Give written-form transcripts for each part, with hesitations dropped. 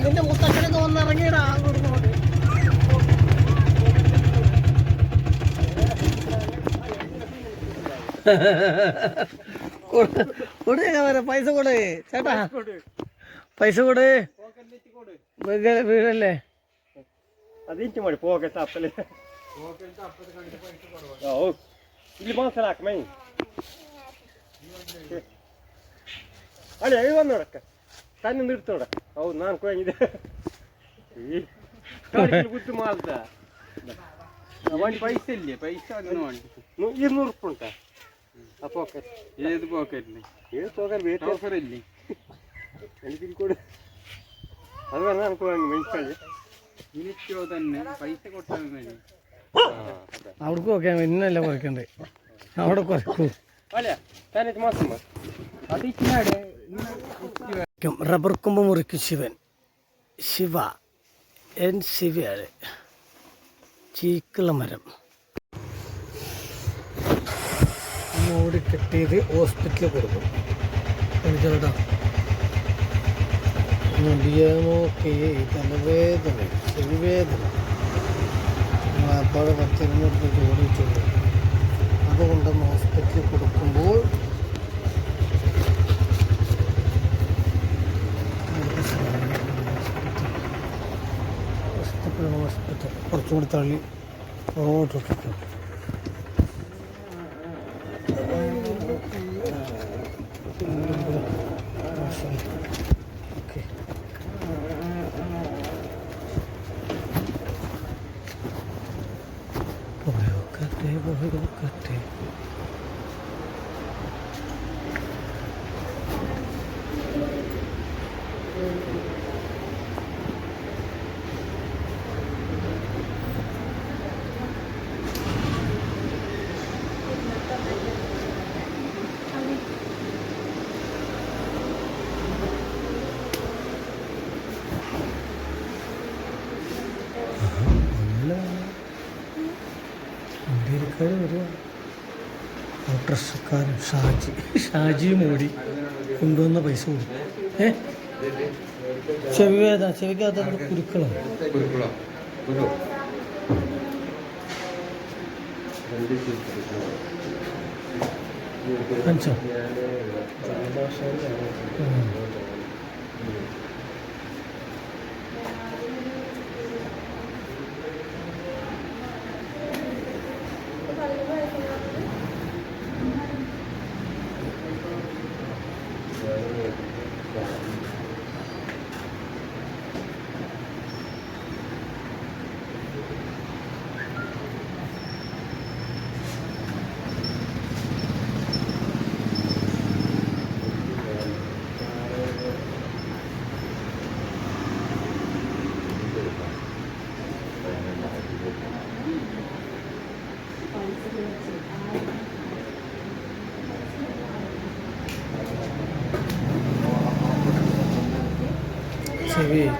നിന്റെ മുത്തച്ഛനൊക്കെ വന്നിറങ്ങിയിടാ പൈസ കൊടു ചേട്ടാ, പൈസ കൊടു. വീടല്ലേ അതിന്റെ മതി പോകട്ടെ അപ്പല്ലേ. ಇಲ್ಲಿ ಮಾತಾಡಕ್ ಮೈ ಅಲ್ಲೇ ಇವ್ ನೋಡಕ್ಕ ತನ್ನ ಇಡ್ತೋಡ. ಹೌದು ನಾನು ಕೊಯ್ಗಿದೆ ಬುದ್ಧಿ ಮಾಲ್ದ వంటి పైస వెళ్ళి పైస వంటి 200 ರೂಪಾಯಿ ಉಂಟಾ ಆ ಪಾಕೆಟ್? ఏది పాకెట్ ఏది పాకెట్ వేరే వెళ్ళి എനിക്ക് കൂടെ അത് പറഞ്ഞാൽ നമുക്ക് മനസ്സിലായി. ഇനിക്കോ തന്നെ പൈസ കൊടുത്താൽ മതി. അവിടേക്ക് നോക്കിയാൽ ഇന്നല്ല കുറയ്ക്കണ്ടേ, അവിടെ കുറയ്ക്കൂ. റബ്ബർ കൊമ്പ് മുറിക്ക് ശിവൻ, ശിവ എൻ ശിവയാണ്. ചീക്കുള്ള മരം ഓടി കെട്ടിയത് ഹോസ്പിറ്റലിൽ കൊടുക്കും. ചേട്ടാ നോക്കി തലവേദന, ചെവിവേദന, അപ്പോൾ 10-200 രൂപ ഓടിയിട്ടുള്ളൂ. അതുകൊണ്ടൊന്ന് ഹോസ്പിറ്റലിൽ കൊടുക്കുമ്പോൾ ഹോസ്പിറ്റൽ കുറച്ചുകൂടി തള്ളി റോഡൊക്കെ പോകട്ടെ. വരിക ഓട്ടോറിക്ഷക്കാരൻ ഷാജി മോടി കൊണ്ടുവന്ന പൈസ കൊടുക്കും. ചെവിക്കകത്ത് കുരുക്കളോ മനസ്സിലോ?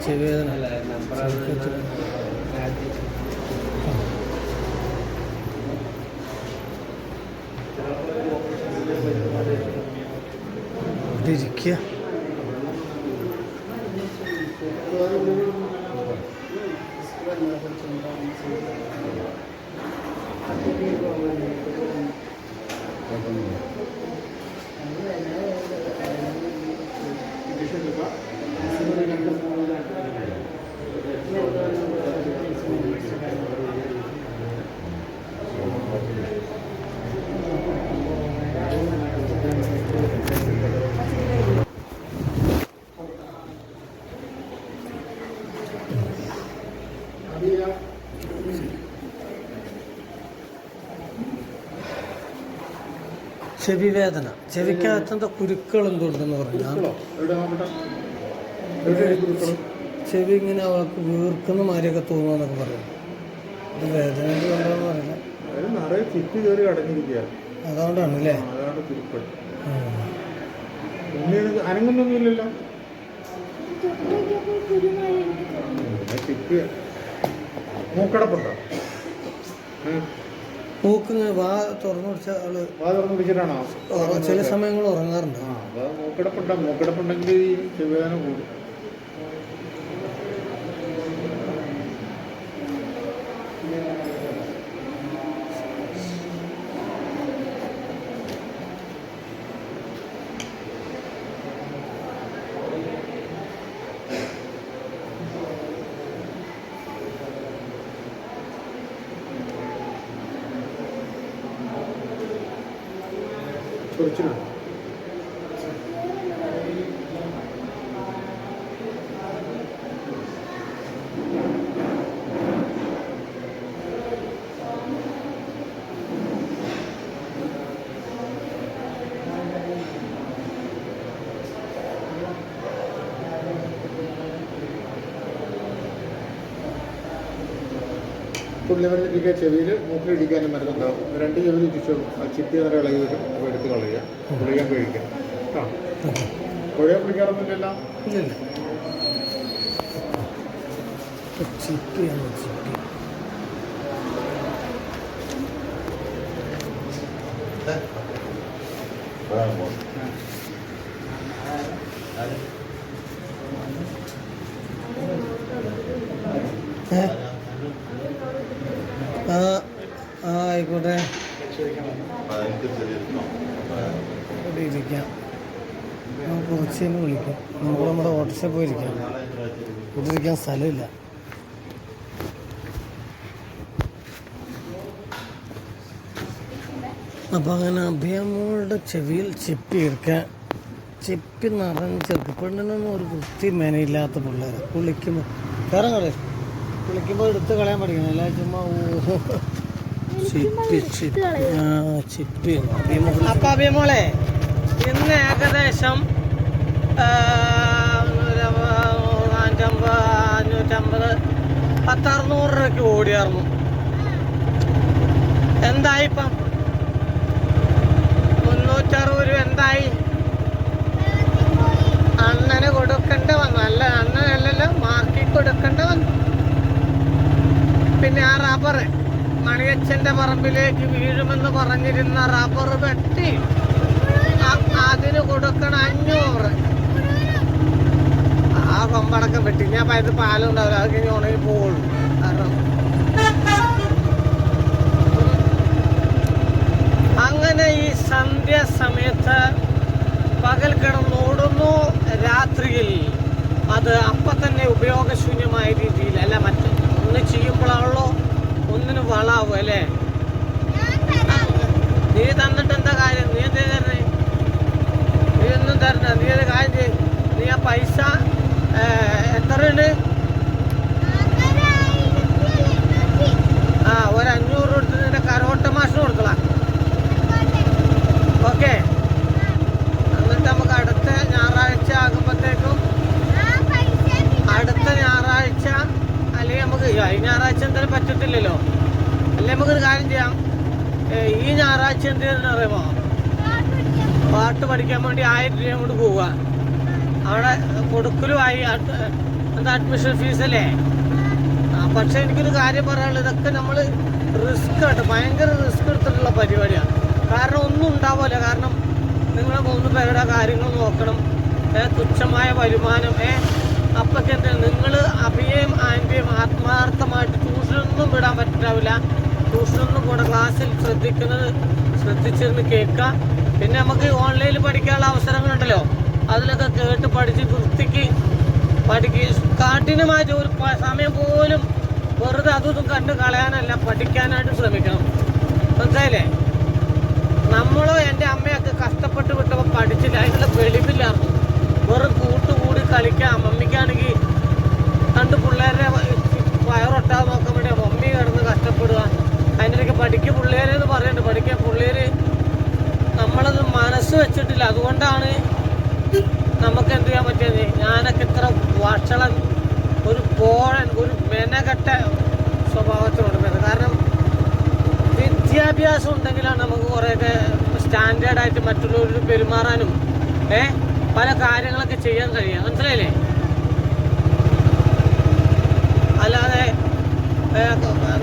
ചെവിവേദന ഇരിക്കുക. ചെവിവേദന, ചെവിക്കകത്തെന്താ കുരുക്കളെന്തുണ്ടെന്ന് പറഞ്ഞാൽ ചെവി ഇങ്ങനെ അവൾക്ക് വീർക്കുന്ന മാതിരിയൊക്കെ തോന്നുന്നൊക്കെ പറയും. അത് വേദന കൊണ്ടാന്ന് പറയില്ല, അതുകൊണ്ടാണ് അല്ലേ? അനങ്ങുന്നൊന്നുമില്ലല്ലോ. മൂക്കടപ്പുണ്ടോ? മൂക്കിന് വാ തുറന്നു പിടിച്ചാൽ അവള് വാ തുറന്നു പിടിച്ചിട്ടാണോ ചില സമയങ്ങൾ ഉറങ്ങാറുണ്ട്. മൂക്കടപ്പുണ്ടോ? മൂക്കടപ്പുണ്ടെങ്കിൽ ചെവിവേദന കൂടും. ചൊറിച്ചിലുണ്ട്. തുള്ളിമരുന്നിരിക്കുക ചെവിയിൽ മൂക്കിലിടിക്കാനും മരുന്നുണ്ടാവും. 2 ചെവിയിൽ ചുറ്റും ചിപ്പി നിറ ഇളകി വരും. അപ്പോൾ എടുത്ത് കളയുക, കുളിക്കാൻ കഴിക്കുക. ആ പുഴയെ കുളിക്കാറൊന്നുമില്ല. ഇല്ലല്ല, ചിപ്പിയാണ് ചിപ്പി. ആയിക്കോട്ടെ, ഇവിടെ ഇരിക്കാം. നമുക്ക് കുറച്ച് തന്നെ വിളിക്കാം. നമുക്ക് നമ്മുടെ ഓട്ടോറിക്ഷ പോയിരിക്കാം. ഇവിടെ ഇരിക്കാൻ സ്ഥലമില്ല. അപ്പം അങ്ങനെ അഭിയമ്മയുടെ ചെവിയിൽ ചിപ്പി എടുക്കാൻ, ചിപ്പി നിറഞ്ഞ് ചെറുക്ക്. പെണ്ണിനൊന്നും ഒരു വൃത്തി മേനയില്ലാത്ത പിള്ളേർ കുളിക്കുമ്പോൾ വേറെ കളി കുളിക്കുമ്പോൾ എടുത്ത് കളയാൻ പഠിക്കണം. എല്ലാ ചുമ്മാ ചിപ്പി ചിപ്പി ചിപ്പി. അപ്പം അഭിയമോളെ ഇന്ന് ഏകദേശം 550, 550, 600 രൂപയ്ക്ക് ഓടിയായിരുന്നു. എന്തായി ഇപ്പം? 360 രൂപ എന്തായി? അണ്ണന് കൊടുക്കേണ്ട വന്നു. അല്ല, അണ്ണനല്ലല്ലോ, മാർക്കി കൊടുക്കേണ്ട വന്നു. പിന്നെ ആ റബ്ബർ മണിയച്ഛൻ്റെ പറമ്പിലേക്ക് വീഴുമെന്ന് പറഞ്ഞിരുന്ന റബ്ബർ വെട്ടി അതിന് കൊടുക്കണം 500. ആ കൊമ്പടക്കം വെട്ടി. ഞാൻ പയത്ത് പാലും ഉണ്ടാവില്ല, അത് കഴിഞ്ഞ് ഉണങ്ങി പോവുള്ളൂ. കാരണം അങ്ങനെ ഈ സന്ധ്യ സമയത്ത് പകൽ കിടന്നോടുന്നു, രാത്രിയിൽ അത് അപ്പം തന്നെ ഉപയോഗശൂന്യമായ രീതിയിൽ അല്ല, ഒന്ന് ചെയ്യുമ്പോഴാണല്ലോ ഒന്നിന് വളാവും അല്ലേ? നീ തന്നിട്ട് എന്താ കാര്യം? നീ എന്തേ തരണേ? നീ ഒന്നും തരണ. നീ ഒരു കാര്യം ചെയ്യും, നീ ആ പൈസ എത്രയുണ്ട്? ഒരു 500 കൊടുത്ത് നിന്റെ കരോട്ട മാഷിന് കൊടുക്കളാം. ഓക്കെ, എന്നിട്ട് നമുക്ക് അടുത്ത ഞായറാഴ്ച ആകുമ്പോഴത്തേക്കും, അടുത്ത ഞായറാഴ്ച അല്ലെങ്കിൽ നമുക്ക് ഈ ഞായറാഴ്ച എന്തായാലും പറ്റത്തില്ലല്ലോ. അല്ലെങ്കിൽ നമുക്കൊരു കാര്യം ചെയ്യാം, ഈ ഞായറാഴ്ച എന്ത് ചെയ്യുന്ന അറിയാമോ? പാട്ട് പഠിക്കാൻ വേണ്ടി 1000 രൂപ കൊണ്ട് പോവുക. അവിടെ കൊടുക്കലുമായി എന്താ അഡ്മിഷൻ ഫീസല്ലേ? പക്ഷെ എനിക്കൊരു കാര്യം പറയാനുള്ളത്, ഇതൊക്കെ നമ്മൾ റിസ്ക് ആയിട്ട് ഭയങ്കര റിസ്ക് എടുത്തിട്ടുള്ള പരിപാടിയാണ്. കാരണം ഒന്നും ഉണ്ടാവില്ല. കാരണം നിങ്ങൾ 3 പേരുടെ കാര്യങ്ങൾ നോക്കണം, തുച്ഛമായ വരുമാനം. അപ്പൊക്കെ എന്താ നിങ്ങൾ അഭിയേയും ആൻറ്റിയും ആത്മാർത്ഥമായിട്ട് ട്യൂഷനൊന്നും വിടാൻ പറ്റാവില്ല. ട്യൂഷനൊന്നും കൂടെ ക്ലാസ്സിൽ ശ്രദ്ധിച്ചിരുന്ന് കേൾക്കുക. പിന്നെ നമുക്ക് ഓൺലൈനിൽ പഠിക്കാനുള്ള അവസരങ്ങളുണ്ടല്ലോ, അതിലൊക്കെ കേട്ട് പഠിച്ച് വൃത്തിക്ക് പഠിക്കുക. കഠിനമായിട്ട് ഒരു സമയം പോലും വെറുതെ അതും കണ്ട് കളയാനല്ല, പഠിക്കാനായിട്ട് ശ്രമിക്കണം. മനസ്സിലായില്ലേ? നമ്മളോ എൻ്റെ അമ്മയൊക്കെ കഷ്ടപ്പെട്ട് വിട്ടപ്പോൾ പഠിച്ചില്ല, അതിനുള്ള വെളിവില്ലായിരുന്നു. വെറും കൂട്ടുകൂടി കളിക്കാം. മമ്മിക്കാണെങ്കിൽ 2 പിള്ളേരെ വയറൊട്ടാതെ നോക്കാൻ വേണ്ടി മമ്മി കിടന്ന് കഷ്ടപ്പെടുക. അതിനിടയ്ക്ക് പഠിക്കുക പിള്ളേരെന്ന് പറയുന്നുണ്ട്. പഠിക്കാൻ പിള്ളേർ നമ്മളത് മനസ്സ് വെച്ചിട്ടില്ല. അതുകൊണ്ടാണ് നമുക്ക് എന്ത് ചെയ്യാൻ പറ്റിയത്. ഞാനൊക്കെ ഇത്ര വഷളൻ, ഒരു പോഴൻ, ഒരു മെനകെട്ട സ്വഭാവത്തിനോട് വരുന്നത്. കാരണം വിദ്യാഭ്യാസം ഉണ്ടെങ്കിലാണ് നമുക്ക് കുറേയൊക്കെ സ്റ്റാൻഡേർഡായിട്ട് മറ്റുള്ളവരോട് പെരുമാറാനും പല കാര്യങ്ങളൊക്കെ ചെയ്യാൻ കഴിയുക. മനസ്സിലായില്ലേ? അല്ലാതെ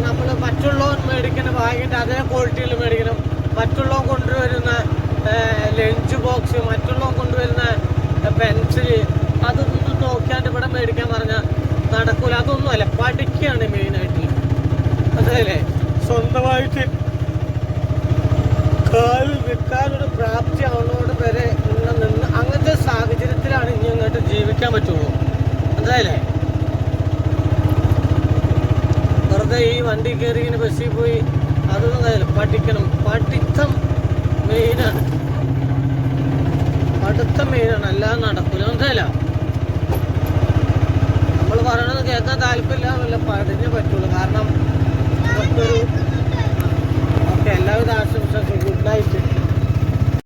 നമ്മൾ മറ്റുള്ളവൻ മേടിക്കുന്ന ബാഗിൻ്റെ അതേ ക്വാളിറ്റിയിൽ മേടിക്കണം. മറ്റുള്ളവൻ കൊണ്ടുവരുന്ന ലഞ്ച് ബോക്സ്, മറ്റുള്ളവൻ കൊണ്ടുവരുന്ന പെൻസില്, അതൊന്നും നോക്കിയാണ്ട് ഇവിടെ മേടിക്കാൻ പറഞ്ഞാൽ നടക്കൂല. അതൊന്നുമല്ല, പഠിക്കുകയാണ് മെയിനായിട്ട്. അത് മനസ്സിലായില്ലേ? സ്വന്തമായിട്ട് കാലിൽ നിൽക്കാനൊരു പ്രാപ്തി ആവുന്നതോട് വരെ നിന്ന് അങ്ങനത്തെ സാഹചര്യത്തിലാണ് ഇനി അങ്ങോട്ട് ജീവിക്കാൻ പറ്റുള്ളൂ. മനസ്സിലായില്ലേ? വെറുതെ ഈ വണ്ടി കയറി ഇങ്ങനെ ബസ്സിൽ പോയി അതൊന്നും കാര്യമില്ല. പഠിക്കണം. പഠിത്തം മെയിനാണ്. പഠിത്തം മെയിനാണ്, അല്ലാതെ നടക്കില്ല. മനസ്സിലായില്ല? നമ്മൾ പറയണത് കേൾക്കാൻ താല്പര്യമില്ല, പഠിഞ്ഞേ പറ്റുള്ളൂ. കാരണം ഇതൊക്കെ ഒരു ഓക്കെ. എല്ലാവിധ ആശംസകളും. Good night.